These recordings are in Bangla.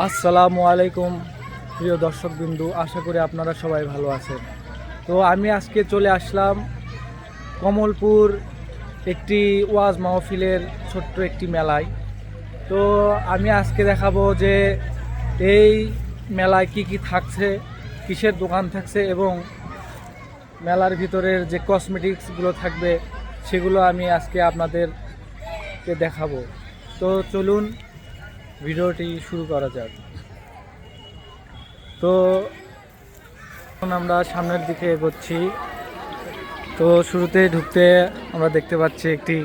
আসসালামু আলাইকুম প্রিয় দর্শকবৃন্দু, আশা করি আপনারা সবাই ভালো আছেন। তো আমি আজকে চলে আসলাম কমলপুর একটি ওয়াজ মাহফিলের ছোট্ট একটি মেলায়। তো আমি আজকে দেখাবো যে এই মেলায় কি কি থাকছে, কিসের দোকান থাকছে এবং মেলার ভিতরের যে কসমেটিক্সগুলো থাকবে সেগুলো আমি আজকে আপনাদেরকে দেখাবো। তো চলুন ভিডিওটি শুরু করা যাক। তো এখন আমরা সামনের দিকে এগোচ্ছি। তো শুরুতে ঢুকতে আমরা দেখতে পাচ্ছি একটি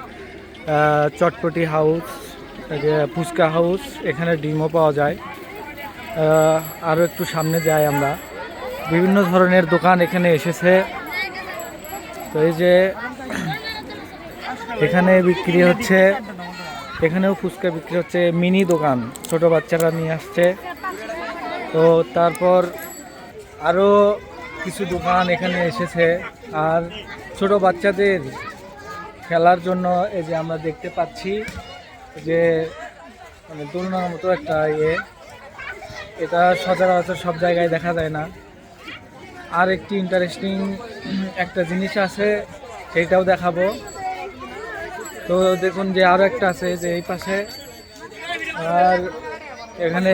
চটপটি হাউস, ফুচকা হাউস, এখানে ডিমও পাওয়া যায়। আরও একটু সামনে যাই আমরা, বিভিন্ন ধরনের দোকান এখানে এসেছে। তো এই যে এখানে বিক্রি হচ্ছে, এখানেও ফুচকা বিক্রি হচ্ছে, মিনি দোকান, ছোট বাচ্চারা নিয়ে আসছে। তো তারপর আরও কিছু দোকান এখানে এসেছে। আর ছোট বাচ্চাদের খেলার জন্য এই যে আমরা দেখতে পাচ্ছি যে মানে দোলনার মতো একটা এটা সচরাচর সব জায়গায় দেখা যায় না। আর একটি ইন্টারেস্টিং একটা জিনিস আছে, সেইটাও দেখাবো। তো দেখুন যে আরও একটা আছে যে এই পাশে। আর এখানে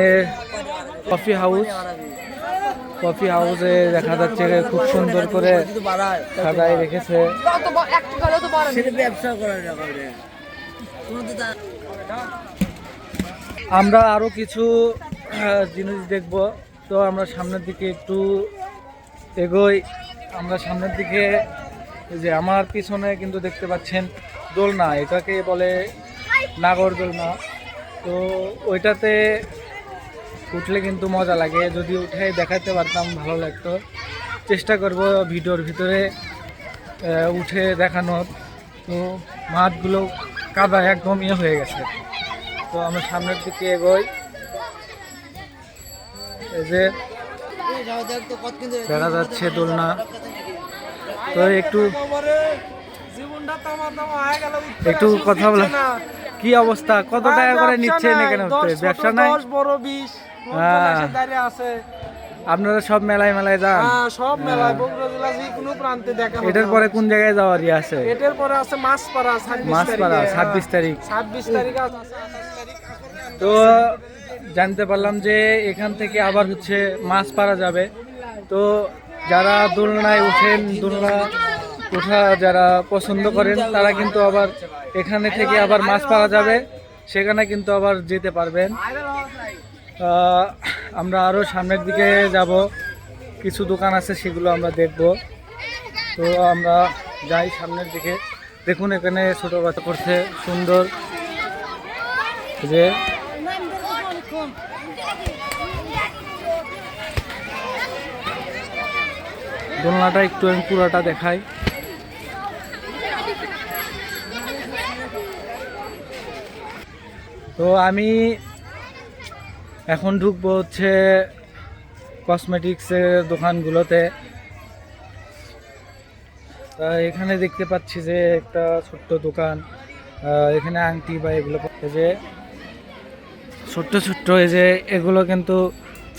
কফি হাউসে দেখা যাচ্ছে খুব সুন্দর করে সাজায় রেখেছে। আমরা আরো কিছু জিনিস দেখব। তো আমরা সামনের দিকে একটু এগোই। আমরা সামনের দিকে, যে আমার পিছনে কিন্তু দেখতে পাচ্ছেন দোলনা, এটাকে বলে নাগর দোলনা। তো ওইটাতে উঠলে কিন্তু মজা লাগে, যদি উঠে দেখাতে পারতাম ভালো লাগতো। চেষ্টা করব ভিডিওর ভিতরে উঠে দেখানোর। তো মাঠগুলো কাদা একদম হয়ে গেছে। তো আমরা সামনের দিকে এগোই। এই যে দেখা যাচ্ছে দোলনা। তো একটু কথা বলা, কি অবস্থা, কত টাকা করে নিচ্ছেন এখানে? ব্যবসা নাই, আপনারা সব মেলায় যান? সব মেলায় বগুড়া জেলা যে কোনো প্রান্তে দেখা। এটার পরে কোন জায়গায় যাওয়ার আছে? এটার পরে আছে মাছপাড়া 26 তারিখ। তো জানতে পারলাম যে এখান থেকে আবার হচ্ছে মাছপাড়া যাবে। তো যারা দোলনায় উঠেন, দোলনা ওঠা যারা পছন্দ করেন, তারা কিন্তু আবার এখানে থেকে আবার মাছপাড়া যাবে, সেখানে কিন্তু আবার যেতে পারবেন। আমরা আরও সামনের দিকে যাব, কিছু দোকান আছে সেগুলো আমরা দেখব। তো আমরা যাই সামনের দিকে। দেখুন এখানে ছোট বাচ্চা করছে সুন্দর, যে দোলনাটা একটু আমি পুরাটা দেখাই। তো আমি এখন ঢুকবো হচ্ছে কসমেটিক্সের দোকানগুলোতে। এখানে দেখতে পাচ্ছি যে একটা ছোট্ট দোকান, এখানে আংটি বা এগুলো, যে ছোট্ট এই যে এগুলো কিন্তু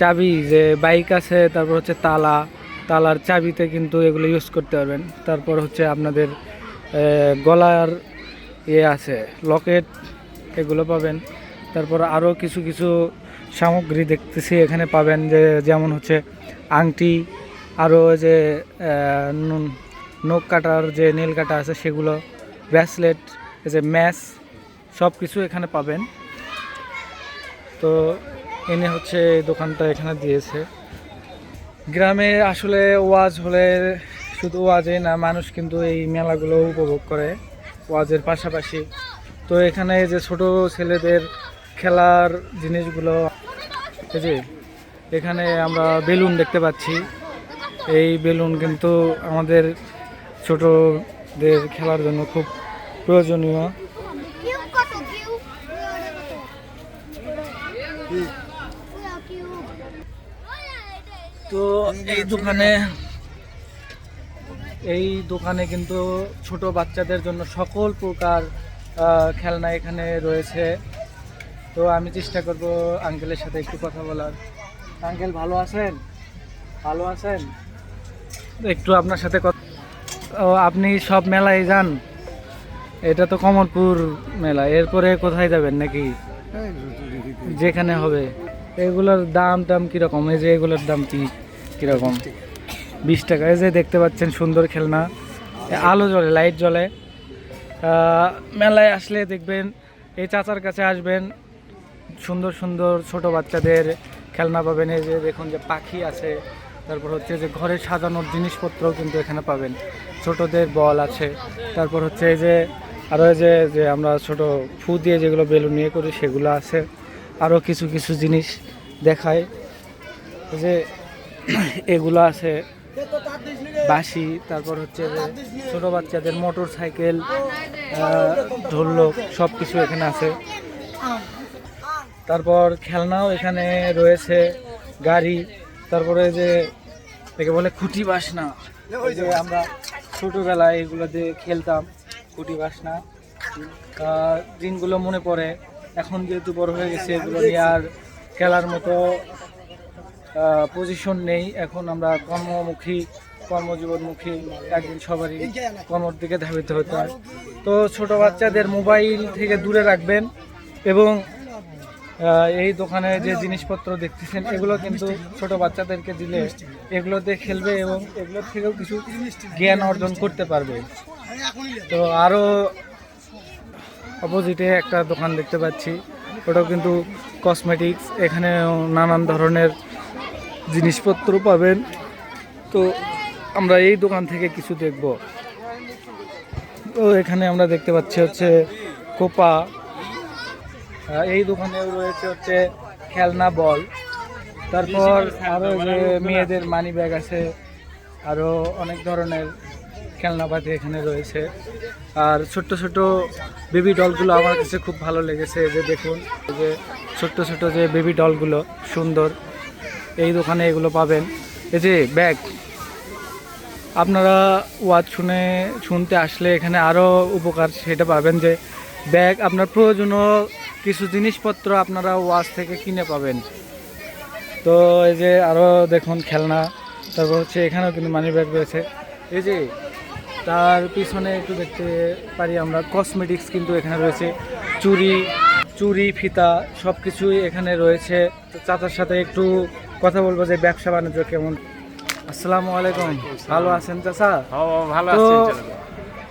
চাবি, যে বাইক আছে, তারপর হচ্ছে তালার চাবিতে কিন্তু এগুলো ইউজ করতে পারবেন। তারপর হচ্ছে আপনাদের গলার আছে লকেট, এগুলো পাবেন। তারপর আরও কিছু সামগ্রী দেখতেছি এখানে পাবেন, যে যেমন হচ্ছে আংটি, আরও যে নখ কাটার যে নেল কাটা আছে সেগুলো, ব্রেসলেট, যে ম্যাচ, সব কিছু এখানে পাবেন। তো এনে হচ্ছে এই দোকানটা এখানে দিয়েছে। গ্রামে আসলে ওয়াজ হলে শুধু ওয়াজে না, মানুষ কিন্তু এই মেলাগুলো উপভোগ করে ওয়াজের পাশাপাশি। তো এখানে যে ছোট ছেলেদের খেলার জিনিসগুলো, এই যে এখানে আমরা বেলুন দেখতে পাচ্ছি। এই বেলুন কিন্তু আমাদের ছোটদের খেলার জন্য খুব প্রয়োজনীয়। তো এই দোকানে কিন্তু ছোট বাচ্চাদের জন্য সকল প্রকার খেলনা এখানে রয়েছে। তো আমি চেষ্টা করব আঙ্কেলের সাথে একটু কথা বলার। আঙ্কেল ভালো আছেন? ভালো আছেন? একটু আপনার সাথে কথা। ও, আপনি সব মেলায় যান? এটা তো কমলপুর মেলা, এরপরে কোথায় যাবেন নাকি যেখানে হবে? এগুলোর দাম টাম কিরকম? এই যে এগুলোর দাম কিরকম? 20 টাকা। এই যে দেখতে পাচ্ছেন সুন্দর খেলনা, আলো জ্বলে, লাইট জ্বলে। মেলায় আসলে দেখবেন এই চাচার কাছে আসবেন, সুন্দর সুন্দর ছোট বাচ্চাদের খেলনা পাবেন। এই যে দেখুন যে পাখি আছে, তারপর হচ্ছে যে ঘরে সাজানোর জিনিসপত্রও কিন্তু এখানে পাবেন। ছোটদের বল আছে, তারপর হচ্ছে এই যে আরও যে আমরা ছোট ফু দিয়ে যেগুলো বেলুন নিয়ে করি সেগুলো আছে। আরও কিছু কিছু জিনিস দেখায়, এই যে এগুলো আছে বাঁশি, তারপর হচ্ছে যে ছোটো বাচ্চাদের মোটর সাইকেল, ঢোলক সব কিছু এখানে আছে। তারপর খেলনাও এখানে রয়েছে, গাড়ি, তারপরে যে একে বলে খুঁটি বাসনা, যে আমরা ছোটোবেলায় এগুলো দিয়ে খেলতাম, খুঁটি বাসনা। দিনগুলো মনে পড়ে। এখন যেহেতু বড় হয়ে গেছে এগুলো নিয়ে আর খেলার মতো পজিশন নেই। এখন আমরা কর্মজীবনমুখী, একদিন সবারই কর্মর দিকে ধাবিত হতে হয়। তো ছোট বাচ্চাদের মোবাইল থেকে দূরে রাখবেন, এবং এই দোকানে যে জিনিসপত্র দেখতেছেন এগুলো কিন্তু ছোট বাচ্চাদেরকে দিলে এগুলো দিয়ে খেলবে এবং এগুলোর থেকেও কিছু জ্ঞান অর্জন করতে পারবে। তো আরও অপোজিটে একটা দোকান দেখতে পাচ্ছি, ওটাও কিন্তু কসমেটিক্স। এখানে নানান ধরনের জিনিসপত্র পাবেন। তো আমরা এই দোকান থেকে কিছু দেখব। তো এখানে আমরা দেখতে পাচ্ছি হচ্ছে কোপা। এই দোকানেও রয়েছে হচ্ছে খেলনা বল, তারপর আরও যে মেয়েদের মানি ব্যাগ আছে, আরও অনেক ধরনের খেলনাপাতি এখানে রয়েছে। আর ছোট্ট ছোট বেবি ডলগুলো আমার কাছে খুব ভালো লেগেছে। যে দেখুন যে ছোট্ট ছোট যে বেবি ডলগুলো সুন্দর, এই দোকানে এগুলো পাবেন। এই যে ব্যাগ, আপনারা ওয়াজ শুনতে আসলে এখানে আরও উপকার সেটা পাবেন, যে ব্যাগ আপনার প্রয়োজনীয় কিছু জিনিসপত্র আপনারা ওয়াজ থেকে কিনে পাবেন। তো এই যে আরও দেখুন খেলনা, তারপর হচ্ছে এখানেও কিন্তু মানি ব্যাগ রয়েছে। এই যে তার পিছনে একটু দেখতে পারি আমরা কসমেটিক্স কিন্তু এখানে রয়েছে, চুড়ি ফিতা সব কিছুই এখানে রয়েছে। তো চাচার সাথে একটু কথা বলবো যে ব্যবসা বাণিজ্য কেমন। আসসালামু আলাইকুম, ভালো আছেন চাচা? ভালো তো আছি।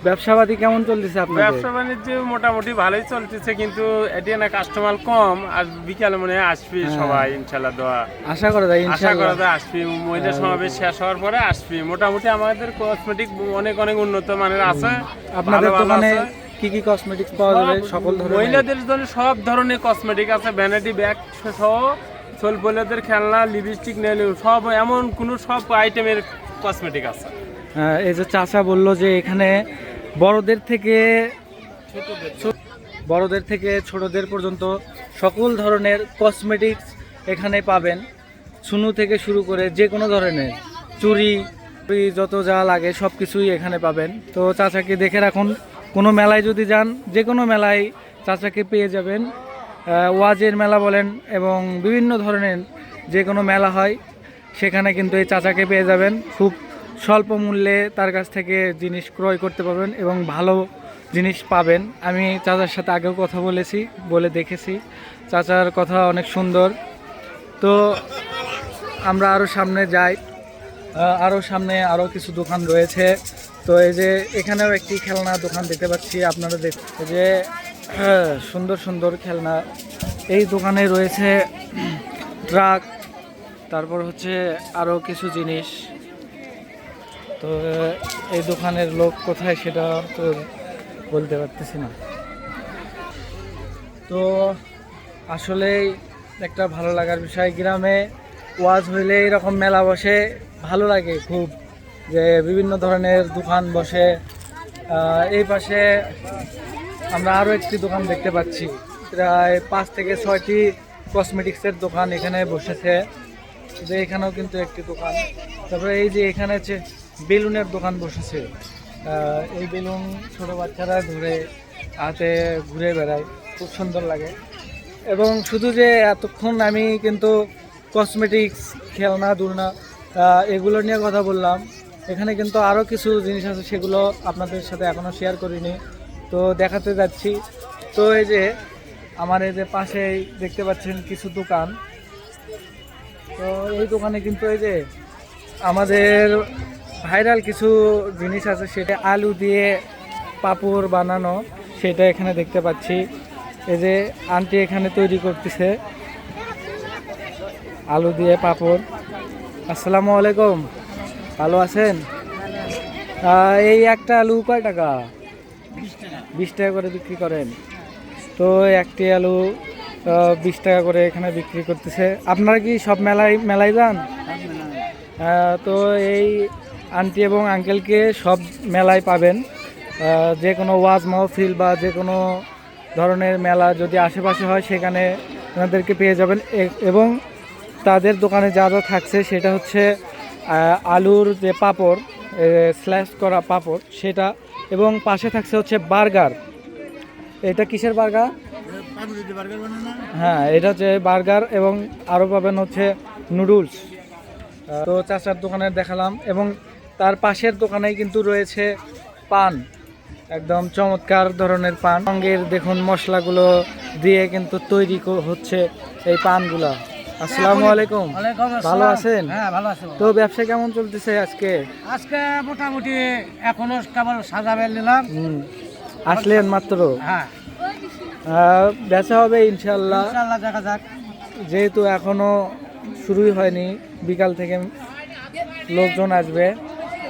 ব্যবসাবাদী কেমন চলতেছে আপনার? ব্যবসা বাণিজ্য মোটামুটি ভালোই চলতেছে, কিন্তু এটি না কাস্টমার কম। আর বিকালে মনে হয় আসবি সবাই, ইনশাল্লাহ দোয়া আশা করা যায়, আশা করা যায় আসবি। মহিলা সমাবেশ শেষ হওয়ার পরে আসবি। মোটামুটি আমাদের কসমেটিক অনেক অনেক উন্নত মানের আছে। আপনাদের ভালো ভালো দোকানে আছে। কি কি কসমেটিক্স পাওয়া যাবে? সকল ধরনের মহিলাদের জন্য সব ধরনের কসমেটিক আছে, ভ্যানিটি ব্যাগ সহ ছোটদের খেলনা, লিপস্টিক, নেল, সব এমন কোনো সব আইটেমের কসমেটিক আছে। এই যে চাচা বললো যে এখানে বড়দের থেকে ছোটদের পর্যন্ত সকল ধরনের কসমেটিক্স এখানে পাবেন। সুনু থেকে শুরু করে যে কোনো ধরনের চুড়ি যত যা লাগে সব কিছুই এখানে পাবেন। তো চাচাকে দেখে রাখুন, কোনো মেলায় যদি যান, যে কোনো মেলায় চাচাকে পেয়ে যাবেন। ওয়াজের মেলা বলেন এবং বিভিন্ন ধরনের যে কোনো মেলা হয় সেখানে কিন্তু এই চাচাকে পেয়ে যাবেন। খুব স্বল্প মূল্যে তার কাছ থেকে জিনিস ক্রয় করতে পারবেন এবং ভালো জিনিস পাবেন। আমি চাচার সাথে আগেও কথা বলে দেখেছি, চাচার কথা অনেক সুন্দর। তো আমরা আরও সামনে যাই, আরও কিছু দোকান রয়েছে। তো এই যে এখানেও একটি খেলনা দোকান দেখতে পাচ্ছি, আপনারা দেখতে যে সুন্দর সুন্দর খেলনা। এই দোকানে রয়েছে ট্রাক, তারপর হচ্ছে আরও কিছু জিনিস। তো এই দোকানের লোক কোথায় সেটা তো বলতে পারতেছি না। তো আসলেই একটা ভালো লাগার বিষয়, গ্রামে ওয়াজ হইলে এরকম মেলা বসে, ভালো লাগে খুব, যে বিভিন্ন ধরনের দোকান বসে। এই পাশে আমরা আরও একটি দোকান দেখতে পাচ্ছি, প্রায় 5 থেকে 6টি কসমেটিক্সের দোকান এখানে বসেছে। যে এখানেও কিন্তু একটি দোকান। তারপরে এই যে এখানে হচ্ছে বেলুনের দোকান বসেছে। এই বেলুন ছোটো বাচ্চারা ধরে হাতে ঘুরে বেড়ায়, খুব সুন্দর লাগে। এবং শুধু যে এতক্ষণ আমি কিন্তু কসমেটিক্স, খেলনা দুলনা এগুলো নিয়ে কথা বললাম, এখানে কিন্তু আরও কিছু জিনিস আছে, সেগুলো আপনাদের সাথে এখনও শেয়ার করিনি, তো দেখাতে যাচ্ছি। তো এই যে আমার এই যে পাশেই দেখতে পাচ্ছেন কিছু দোকান, তো এই দোকানে কিন্তু এই যে আমাদের ভাইরাল কিছু জিনিস আছে, সেটা আলু দিয়ে পাঁপড় বানানো, সেটা এখানে দেখতে পাচ্ছি। এই যে আন্টি এখানে তৈরি করতেছে আলু দিয়ে পাঁপড়। আসসালামু আলাইকুম, ভালো আছেন? এই একটা আলু কয় টাকা? 20 টাকা করে বিক্রি করেন। তো একটি আলু 20 টাকা করে এখানে বিক্রি করতেছে। আপনারা কি সব মেলায় যান? তো এই আন্টি এবং আঙ্কেলকে সব মেলায় পাবেন। যে কোনো ওয়াজ মাহফিল বা যে কোনো ধরনের মেলা যদি আশেপাশে হয়, সেখানে ওনাদেরকে পেয়ে যাবেন। এবং তাদের দোকানে যা যা থাকছে সেটা হচ্ছে আলুর যে পাঁপড়, স্ল্যাশ করা পাঁপড় সেটা, এবং পাশে থাকছে হচ্ছে বার্গার। এটা কিসের বার্গার? হ্যাঁ, এটা হচ্ছে বার্গার, এবং আরও পাবেন হচ্ছে নুডলস। তো চাচার দোকানে দেখালাম, এবং তার পাশের দোকানেই কিন্তু রয়েছে পান, একদম চমৎকার ধরনের পান। রঙের দেখুন মশলাগুলো দিয়ে কিন্তু তৈরি হচ্ছে এই পানগুলা। আসসালামু আলাইকুম, ভালো আছেন? হ্যাঁ, ভালো আছি। তো ব্যবসা কেমন চলতেছে আজকে? আজকে মোটামুটি এখনো কেবল সাজা বেল নিলাম। আসলেন মাত্র? হ্যাঁ, বেচা হবে ইনশাল্লাহ। ইনশাআল্লাহ দেখা যাক। যেহেতু এখনো শুরুই হয়নি, বিকাল থেকে লোকজন আসবে।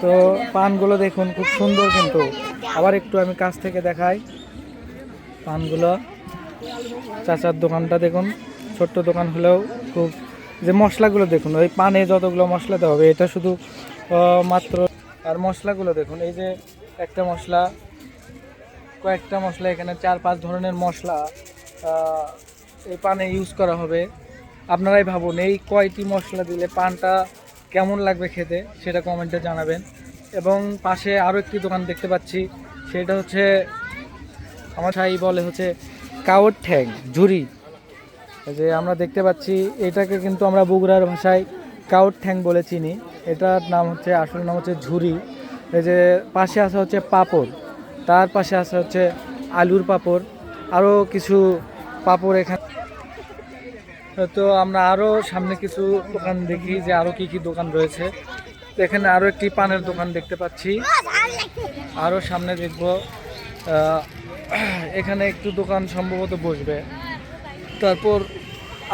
তো পানগুলো দেখুন খুব সুন্দর, কিন্তু আবার একটু আমি কাছ থেকে দেখাই পানগুলো। চাচার দোকানটা দেখুন, ছোট্ট দোকান হলেও খুব, যে মশলাগুলো দেখুন, ওই পানে যতগুলো মশলা দেওয়া হবে এটা শুধু মাত্র। আর মশলাগুলো দেখুন, এই যে একটা মশলা, কয়েকটা মশলা, এখানে 4-5 ধরনের মশলা এই পানে ইউজ করা হবে। আপনারাই ভাবুন এই কয়টি মশলা দিলে পানটা কেমন লাগবে খেতে, সেটা কমেন্টে জানাবেন। এবং পাশে আরও একটি দোকান দেখতে পাচ্ছি, সেটা হচ্ছে আমার ভাই বলে হচ্ছে কাউর ঠ্যাং, ঝুরি। যে আমরা দেখতে পাচ্ছি, এটাকে কিন্তু আমরা বগুড়ার ভাষায় কাউর ঠ্যাং বলে চিনি। এটার নাম হচ্ছে, আসল নাম হচ্ছে ঝুরি। এই যে পাশে আছে হচ্ছে পাঁপড়, তার পাশে আছে হচ্ছে আলুর পাঁপড়, আরও কিছু পাঁপড় এখানে। তো আমরা আরও সামনে কিছু দোকান দেখি যে আরও কি কি দোকান রয়েছে। তো এখানে আরও একটি পানের দোকান দেখতে পাচ্ছি, আরও সামনে দেখব। এখানে একটু দোকান সম্ভবত বসবে। তারপর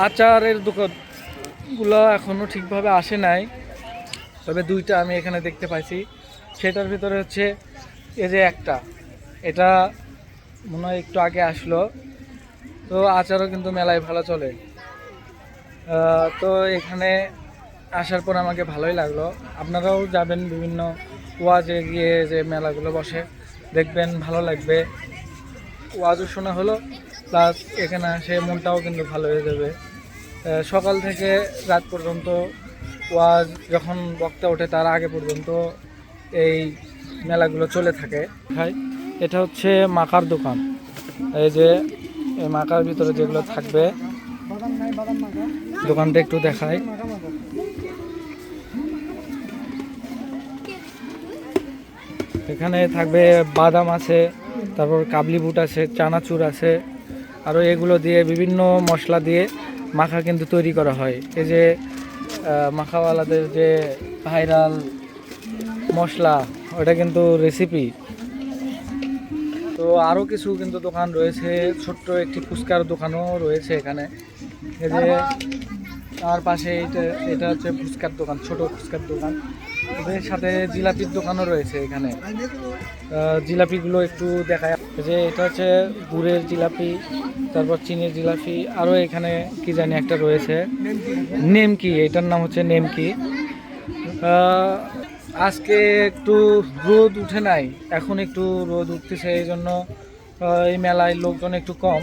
আচারের দোকানগুলো এখনও ঠিকভাবে আসে নাই, তবে 2টা আমি এখানে দেখতে পাইছি। সেটার ভিতরে হচ্ছে এই যে একটা, এটা মনে হয় একটু আগে আসলো। তো আচারও কিন্তু মেলায় ভালো চলে। তো এখানে আসার পর আমাকে ভালোই লাগলো। আপনারাও যাবেন, বিভিন্ন ওয়াজে গিয়ে যে মেলাগুলো বসে দেখবেন, ভালো লাগবে। ওয়াজও শোনা হলো, প্লাস এখানে আসে মনটাও কিন্তু ভালো হয়ে যাবে। সকাল থেকে রাত পর্যন্ত ওয়াজ, যখন বক্তা ওঠে তার আগে পর্যন্ত এই মেলাগুলো চলে থাকে। এটা হচ্ছে মাকার দোকান। এই যে এই মাকার ভিতরে যেগুলো থাকবে, দোকানটা একটু দেখায়। এখানে থাকবে বাদাম আছে, তারপর কাবলি বুট আছে, চানাচুর আছে, আরও এগুলো দিয়ে বিভিন্ন মশলা দিয়ে মাখা কিন্তু তৈরি করা হয়। এই যে মাখাওয়ালাদের যে ভাইরাল মশলা, ওটা কিন্তু রেসিপি। তো আরও কিছু কিন্তু দোকান রয়েছে, ছোট্ট একটি ফুচকার দোকানও রয়েছে এখানে। এই যে তার পাশে এটা হচ্ছে ফুচকার দোকান, ছোট ফুচকার দোকান। এর সাথে জিলাপির দোকানও রয়েছে এখানে। জিলাপিগুলো একটু দেখায়, যে এটা হচ্ছে গুড়ের জিলাপি, তারপর চিনির জিলাপি, আরও এখানে কি জানি একটা রয়েছে, নেমকি, এটার নাম হচ্ছে নেমকি। আজকে একটু রোদ উঠে নাই, এখন একটু রোদ উঠতেছে, এই জন্য এই মেলায় লোকজন একটু কম।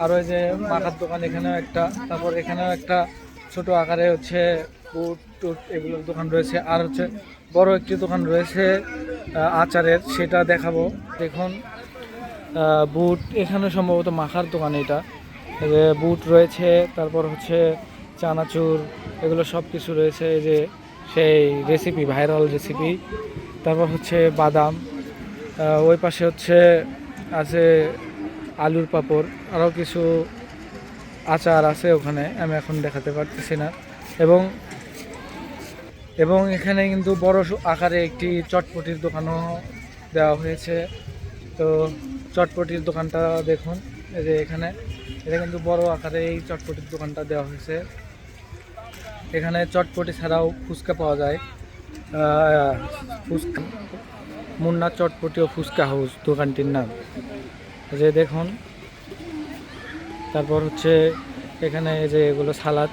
আর ওই যে মাথার দোকান এখানেও একটা, তারপর এখানেও একটা ছোট আকারে হচ্ছে বুট টুট এগুলোর দোকান রয়েছে। আর হচ্ছে বড় একটি দোকান রয়েছে আচারের, সেটা দেখাবো। দেখুন বুট, এখানে সম্ভবত মাখার দোকান এটা। এই যে বুট রয়েছে, তারপর হচ্ছে চানাচুর, এগুলো সব কিছু রয়েছে। এই যে সেই রেসিপি, ভাইরাল রেসিপি। তারপর হচ্ছে বাদাম, ওই পাশে হচ্ছে আছে আলুর পাঁপড়, আরও কিছু আচার আছে ওখানে, আমি এখন দেখাতে পারতেছি না। এবং এবং এখানে কিন্তু বড় আকারে একটি চটপটির দোকানও দেওয়া হয়েছে। তো চটপটির দোকানটা দেখুন, এই যে এখানে, এটা কিন্তু বড় আকারে এই চটপটির দোকানটা দেওয়া হয়েছে। এখানে চটপটি ছাড়াও ফুচকা পাওয়া যায়। ফুচকা, মুন্না চটপটি ও ফুচকা হাউস দোকানটির নাম। এই যে দেখুন, তারপর হচ্ছে এখানে এই যে এগুলো সালাদ।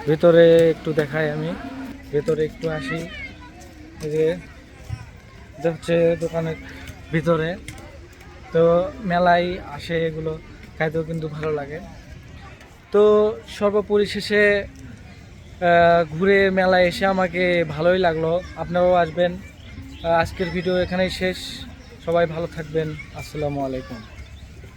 ভিতরে একটু দেখাই, আমি ভেতরে একটু আসি। এই যে এটা হচ্ছে দোকানের ভিতরে। তো মেলায় আসে, এগুলো খাইতেও কিন্তু ভালো লাগে। তো সর্বপরিশেষে ঘুরে মেলায় এসে আমাকে ভালোই লাগলো। আপনারাও আসবেন। আজকের ভিডিও এখানেই শেষ। সবাই ভালো থাকবেন। আসসালামু আলাইকুম।